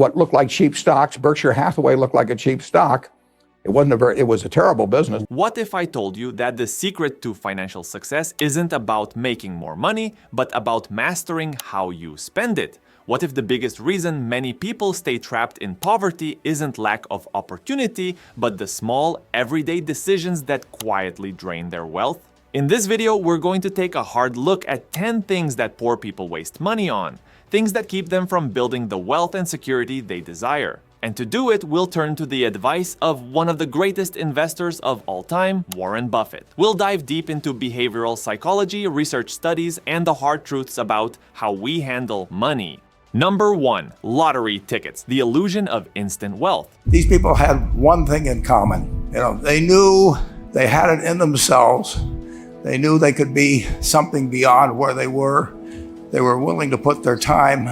what looked like cheap stocks. Berkshire Hathaway looked like a cheap stock. It was a terrible business. What if I told you that the secret to financial success isn't about making more money, but about mastering how you spend it? What if the biggest reason many people stay trapped in poverty isn't lack of opportunity, but the small, everyday decisions that quietly drain their wealth? In this video, we're going to take a hard look at 10 things that poor people waste money on, things that keep them from building the wealth and security they desire. And to do it, we'll turn to the advice of one of the greatest investors of all time, Warren Buffett. We'll dive deep into behavioral psychology, research studies, and the hard truths about how we handle money. Number 1, lottery tickets, the illusion of instant wealth. These people had one thing in common. They knew they had it in themselves. They knew they could be something beyond where they were. They were willing to put their time.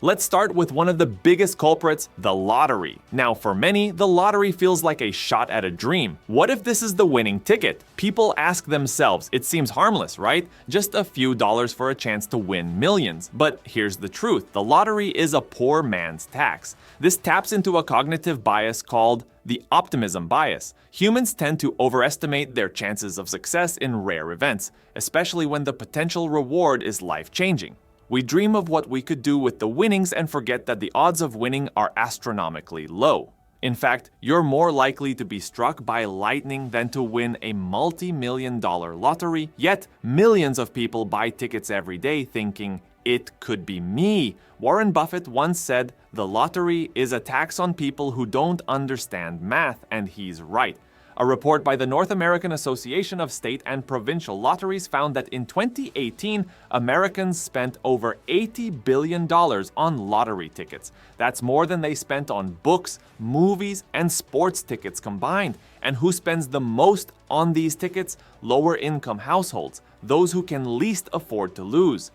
Let's start with one of the biggest culprits, the lottery. Now, for many, the lottery feels like a shot at a dream. What if this is the winning ticket? People ask themselves, it seems harmless, right? Just a few dollars for a chance to win millions. But here's the truth, the lottery is a poor man's tax. This taps into a cognitive bias called the optimism bias. Humans tend to overestimate their chances of success in rare events, especially when the potential reward is life-changing. We dream of what we could do with the winnings and forget that the odds of winning are astronomically low. In fact, you're more likely to be struck by lightning than to win a multi-million-dollar lottery, yet millions of people buy tickets every day thinking, it could be me. Warren Buffett once said, the lottery is a tax on people who don't understand math, and he's right. A report by the North American Association of State and Provincial Lotteries found that in 2018, Americans spent over $80 billion on lottery tickets. That's more than they spent on books, movies, and sports tickets combined. And who spends the most on these tickets? Lower-income households, those who can least afford to lose.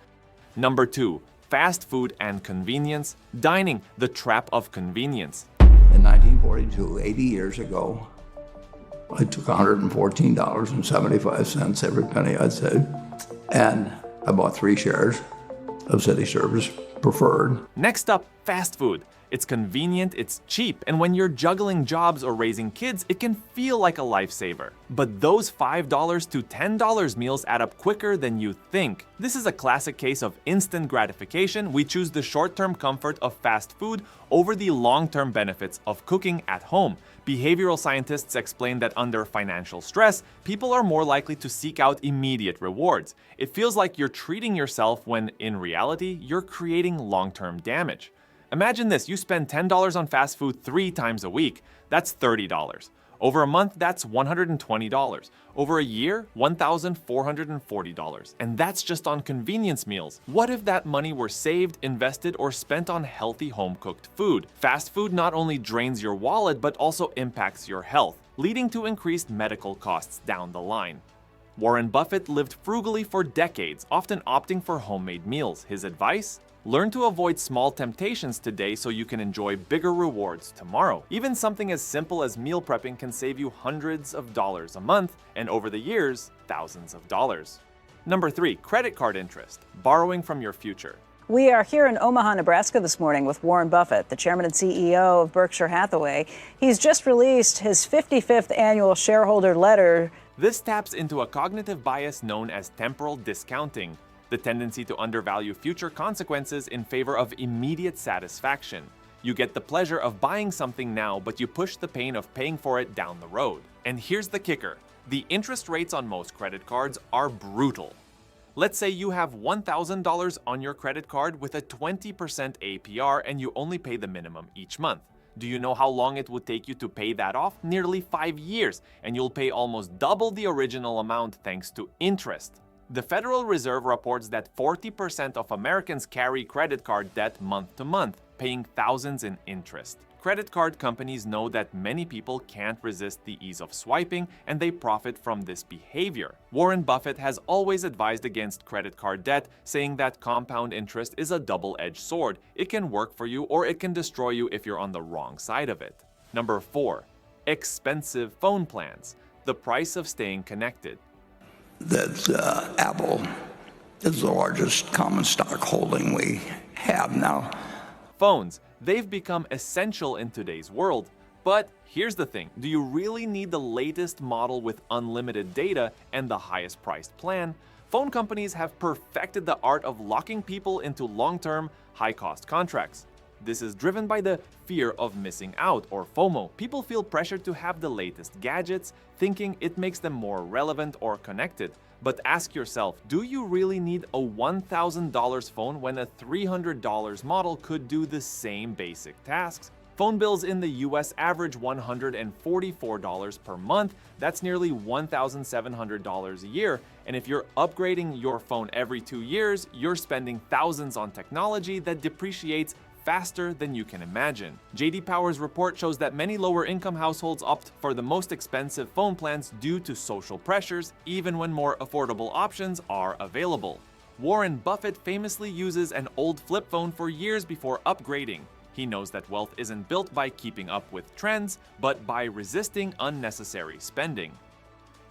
Number 2, fast food and convenience. Dining, the trap of convenience. In 1942, 80 years ago, I took $114.75, every penny I'd saved, and I bought 3 shares of City Service Preferred. Next up, fast food. It's convenient, it's cheap, and when you're juggling jobs or raising kids, it can feel like a lifesaver. But those $5 to $10 meals add up quicker than you think. This is a classic case of instant gratification. We choose the short-term comfort of fast food over the long-term benefits of cooking at home. Behavioral scientists explain that under financial stress, people are more likely to seek out immediate rewards. It feels like you're treating yourself when, in reality, you're creating long-term damage. Imagine this, you spend $10 on fast food 3 times a week. That's $30. Over a month, that's $120. Over a year, $1,440. And that's just on convenience meals. What if that money were saved, invested, or spent on healthy home-cooked food? Fast food not only drains your wallet, but also impacts your health, leading to increased medical costs down the line. Warren Buffett lived frugally for decades, often opting for homemade meals. His advice? Learn to avoid small temptations today so you can enjoy bigger rewards tomorrow. Even something as simple as meal prepping can save you hundreds of dollars a month, and over the years, thousands of dollars. Number 3, credit card interest, borrowing from your future. We are here in Omaha, Nebraska this morning with Warren Buffett, the chairman and CEO of Berkshire Hathaway. He's just released his 55th annual shareholder letter. This taps into a cognitive bias known as temporal discounting, the tendency to undervalue future consequences in favor of immediate satisfaction. You get the pleasure of buying something now, but you push the pain of paying for it down the road. And here's the kicker. The interest rates on most credit cards are brutal. Let's say you have $1,000 on your credit card with a 20% APR and you only pay the minimum each month. Do you know how long it would take you to pay that off? Nearly 5 years, and you'll pay almost double the original amount thanks to interest. The Federal Reserve reports that 40% of Americans carry credit card debt month to month, paying thousands in interest. Credit card companies know that many people can't resist the ease of swiping, and they profit from this behavior. Warren Buffett has always advised against credit card debt, saying that compound interest is a double-edged sword. It can work for you or it can destroy you if you're on the wrong side of it. Number 4, expensive phone plans, the price of staying connected. That Apple is the largest common stock holding we have now. Phones, they've become essential in today's world. But here's the thing, do you really need the latest model with unlimited data and the highest priced plan? Phone companies have perfected the art of locking people into long-term, high-cost contracts. This is driven by the fear of missing out, or FOMO. People feel pressured to have the latest gadgets, thinking it makes them more relevant or connected. But ask yourself, do you really need a $1,000 phone when a $300 model could do the same basic tasks? Phone bills in the US average $144 per month. That's nearly $1,700 a year. And if you're upgrading your phone every 2 years, you're spending thousands on technology that depreciates faster than you can imagine. J.D. Power's report shows that many lower-income households opt for the most expensive phone plans due to social pressures, even when more affordable options are available. Warren Buffett famously uses an old flip phone for years before upgrading. He knows that wealth isn't built by keeping up with trends, but by resisting unnecessary spending.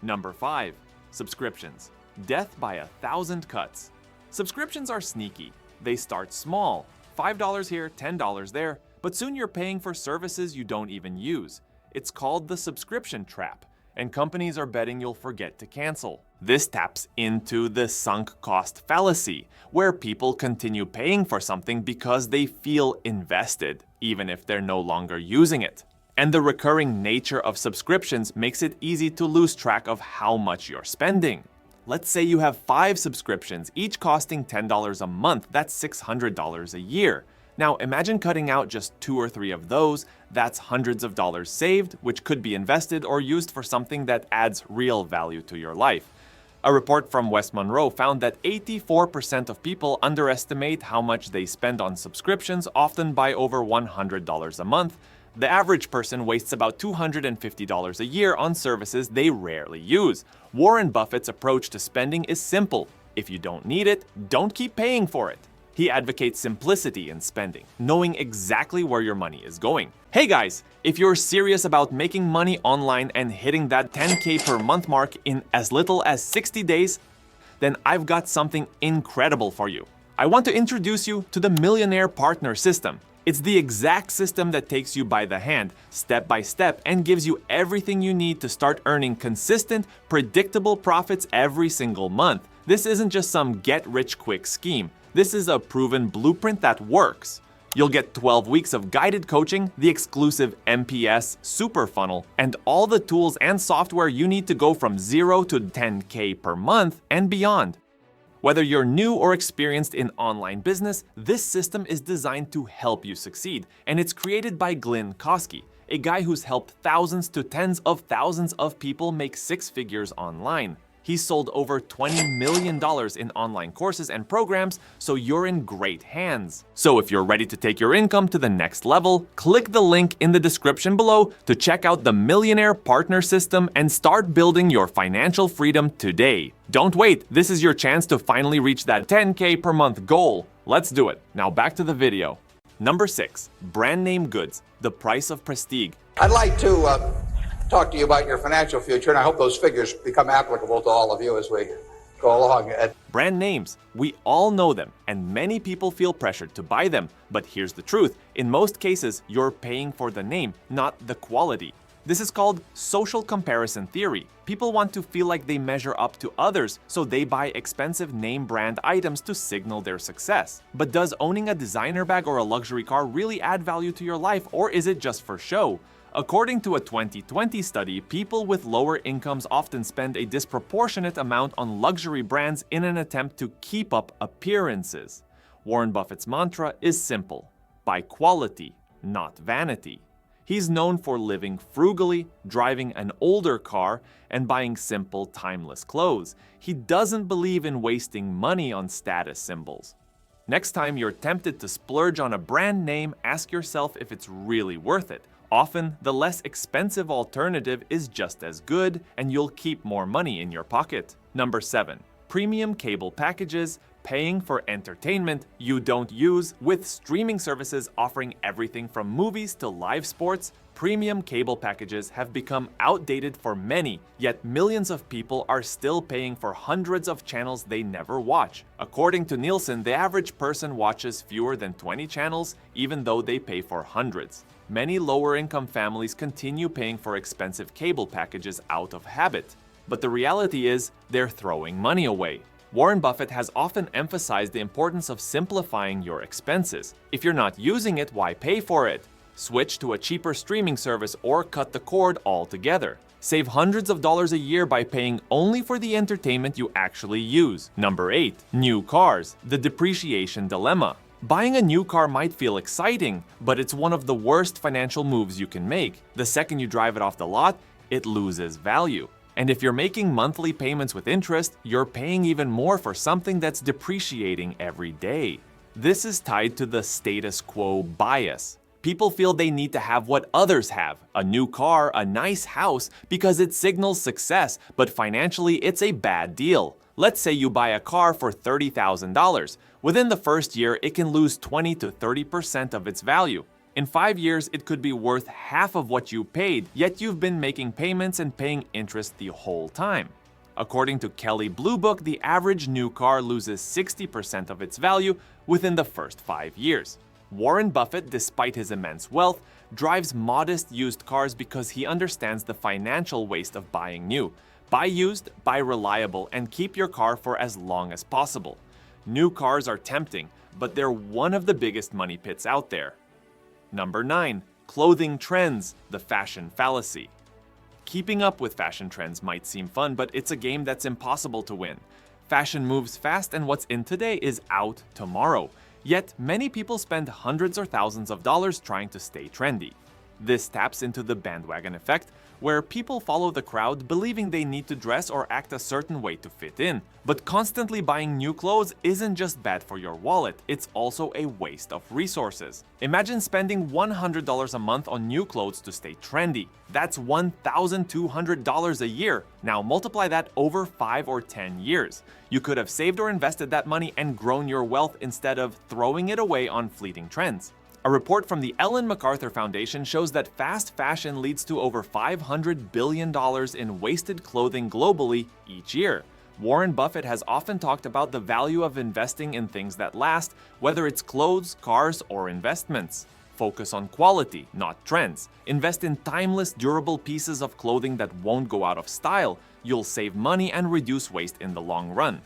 Number 5. Subscriptions. Death by 1,000 cuts. Subscriptions are sneaky. They start small. $5 here, $10 there, but soon you're paying for services you don't even use. It's called the subscription trap, and companies are betting you'll forget to cancel. This taps into the sunk cost fallacy, where people continue paying for something because they feel invested, even if they're no longer using it. And the recurring nature of subscriptions makes it easy to lose track of how much you're spending. Let's say you have 5 subscriptions, each costing $10 a month. That's $600 a year. Now imagine cutting out just 2 or 3 of those. That's hundreds of dollars saved, which could be invested or used for something that adds real value to your life. A report from West Monroe found that 84% of people underestimate how much they spend on subscriptions, often by over $100 a month. The average person wastes about $250 a year on services they rarely use. Warren Buffett's approach to spending is simple. If you don't need it, don't keep paying for it. He advocates simplicity in spending, knowing exactly where your money is going. Hey guys, if you're serious about making money online and hitting that 10K per month mark in as little as 60 days, then I've got something incredible for you. I want to introduce you to the Millionaire Partner System. It's the exact system that takes you by the hand, step by step, and gives you everything you need to start earning consistent, predictable profits every single month. This isn't just some get-rich-quick scheme. This is a proven blueprint that works. You'll get 12 weeks of guided coaching, the exclusive MPS Super Funnel, and all the tools and software you need to go from 0 to 10K per month and beyond. Whether you're new or experienced in online business, this system is designed to help you succeed, and it's created by Glenn Kosky, a guy who's helped thousands to tens of thousands of people make 6 figures online. He's sold over $20 million in online courses and programs, so you're in great hands. So if you're ready to take your income to the next level, click the link in the description below to check out the Millionaire Partner System and start building your financial freedom today. Don't wait, this is your chance to finally reach that 10K per month goal. Let's do it. Now back to the video. Number 6, brand name goods, the price of prestige. I'd like to talk to you about your financial future, and I hope those figures become applicable to all of you as we go along. Brand names, we all know them, and many people feel pressured to buy them. But here's the truth, in most cases, you're paying for the name, not the quality. This is called social comparison theory. People want to feel like they measure up to others, so they buy expensive name brand items to signal their success. But does owning a designer bag or a luxury car really add value to your life, or is it just for show? According to a 2020 study, people with lower incomes often spend a disproportionate amount on luxury brands in an attempt to keep up appearances. Warren Buffett's mantra is simple: buy quality, not vanity. He's known for living frugally, driving an older car, and buying simple, timeless clothes. He doesn't believe in wasting money on status symbols. Next time you're tempted to splurge on a brand name, ask yourself if it's really worth it. Often, the less expensive alternative is just as good, and you'll keep more money in your pocket. Number 7. Premium cable packages, paying for entertainment you don't use, with streaming services offering everything from movies to live sports. Premium cable packages have become outdated for many, yet millions of people are still paying for hundreds of channels they never watch. According to Nielsen, the average person watches fewer than 20 channels, even though they pay for hundreds. Many lower-income families continue paying for expensive cable packages out of habit. But the reality is, they're throwing money away. Warren Buffett has often emphasized the importance of simplifying your expenses. If you're not using it, why pay for it? Switch to a cheaper streaming service or cut the cord altogether. Save hundreds of dollars a year by paying only for the entertainment you actually use. Number 8. New cars. The depreciation dilemma. Buying a new car might feel exciting, but it's one of the worst financial moves you can make. The second you drive it off the lot, it loses value. And if you're making monthly payments with interest, you're paying even more for something that's depreciating every day. This is tied to the status quo bias. People feel they need to have what others have, a new car, a nice house, because it signals success, but financially it's a bad deal. Let's say you buy a car for $30,000. Within the first year, it can lose 20 to 30% of its value. In 5 years, it could be worth half of what you paid, yet you've been making payments and paying interest the whole time. According to Kelley Blue Book, the average new car loses 60% of its value within the first 5 years. Warren Buffett, despite his immense wealth, drives modest used cars because he understands the financial waste of buying new. Buy used, buy reliable, and keep your car for as long as possible. New cars are tempting, but they're one of the biggest money pits out there. Number 9. Clothing trends, the fashion fallacy. Keeping up with fashion trends might seem fun, but it's a game that's impossible to win. Fashion moves fast, and what's in today is out tomorrow. Yet, many people spend hundreds or thousands of dollars trying to stay trendy. This taps into the bandwagon effect, where people follow the crowd believing they need to dress or act a certain way to fit in. But constantly buying new clothes isn't just bad for your wallet, it's also a waste of resources. Imagine spending $100 a month on new clothes to stay trendy. That's $1,200 a year. Now multiply that over 5 or 10 years. You could have saved or invested that money and grown your wealth instead of throwing it away on fleeting trends. A report from the Ellen MacArthur Foundation shows that fast fashion leads to over $500 billion in wasted clothing globally each year. Warren Buffett has often talked about the value of investing in things that last, whether it's clothes, cars, or investments. Focus on quality, not trends. Invest in timeless, durable pieces of clothing that won't go out of style. You'll save money and reduce waste in the long run.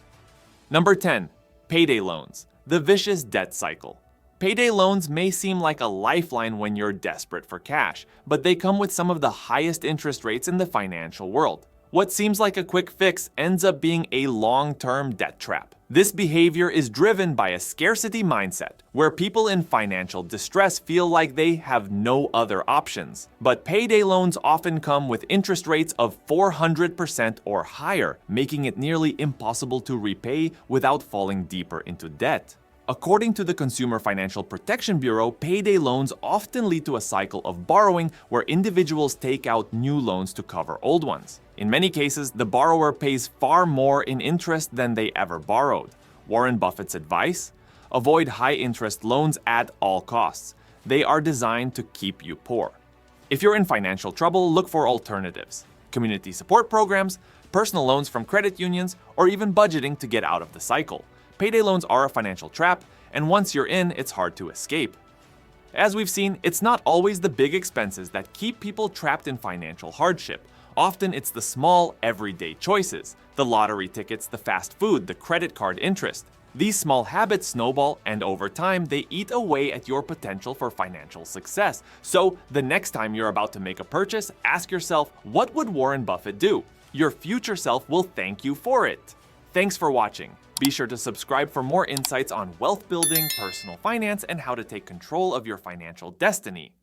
Number 10. Payday loans, the vicious debt cycle. Payday loans may seem like a lifeline when you're desperate for cash, but they come with some of the highest interest rates in the financial world. What seems like a quick fix ends up being a long-term debt trap. This behavior is driven by a scarcity mindset, where people in financial distress feel like they have no other options. But payday loans often come with interest rates of 400% or higher, making it nearly impossible to repay without falling deeper into debt. According to the Consumer Financial Protection Bureau, payday loans often lead to a cycle of borrowing where individuals take out new loans to cover old ones. In many cases, the borrower pays far more in interest than they ever borrowed. Warren Buffett's advice? Avoid high-interest loans at all costs. They are designed to keep you poor. If you're in financial trouble, look for alternatives. Community support programs, personal loans from credit unions, or even budgeting to get out of the cycle. Payday loans are a financial trap, and once you're in, it's hard to escape. As we've seen, it's not always the big expenses that keep people trapped in financial hardship. Often it's the small, everyday choices, the lottery tickets, the fast food, the credit card interest. These small habits snowball, and over time, they eat away at your potential for financial success. So, the next time you're about to make a purchase, ask yourself, what would Warren Buffett do? Your future self will thank you for it. Thanks for watching. Be sure to subscribe for more insights on wealth building, personal finance, and how to take control of your financial destiny.